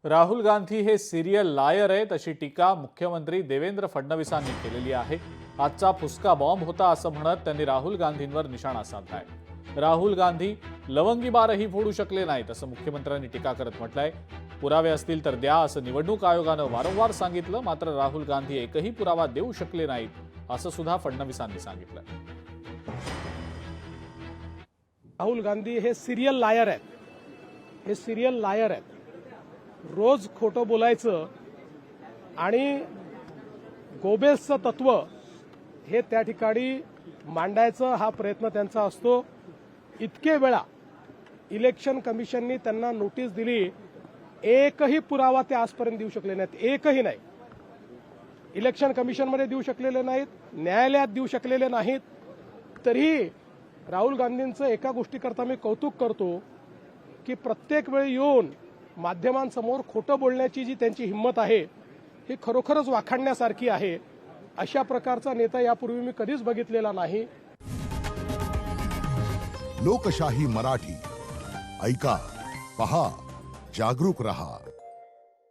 राहुल गांधी हे सिरियल लायर आहेत अशी टीका मुख्यमंत्री देवेंद्र फडणवीसांनी केलेली आहे। आजचा फुसका बॉम्ब होता असं म्हणत त्यांनी राहुल गांधींवर निशाणा साधलाय। राहुल गांधी लवंगी बारही फोडू शकले नाहीत असं मुख्यमंत्र्यांनी टीका करत म्हटलंय। पुरावे असतील तर द्या असं निवडणूक आयोगानं वारंवार सांगितलं, मात्र राहुल गांधी एकही पुरावा देऊ शकले नाहीत असं सुद्धा फडणवीसांनी सांगितलं। राहुल गांधी हे सिरियल लायर आहेत। हे सिरियल लायर आहेत। रोज खोटं बोलायचं आणि गोबेल्सचं तत्व हे त्या ठिकाणी मांडायचं हा प्रयत्न त्यांचा असतो। इतके वेळा इलेक्शन कमिशननी त्यांना नोटीस दिली, एकही पुरावा ते आजपर्यंत देऊ शकले नाहीत, एकही नाही। इलेक्शन कमिशनमध्ये देऊ शकलेले नाहीत, न्यायालयात देऊ शकलेले नाहीत। तरीही राहुल गांधींचं एका गोष्टीकरता मी कौतुक करतो की प्रत्येक वेळी येऊन माध्यमांसमोर खोटं बोलण्याची जी त्यांची हिंमत आहे ही खरोखरच वाखाणण्यासारखी आहे। अशा प्रकारचा नेता यापूर्वी मी कधीच बघितलेला नाही। लोकशाही मराठी ऐका, पहा, जागरूक रहा।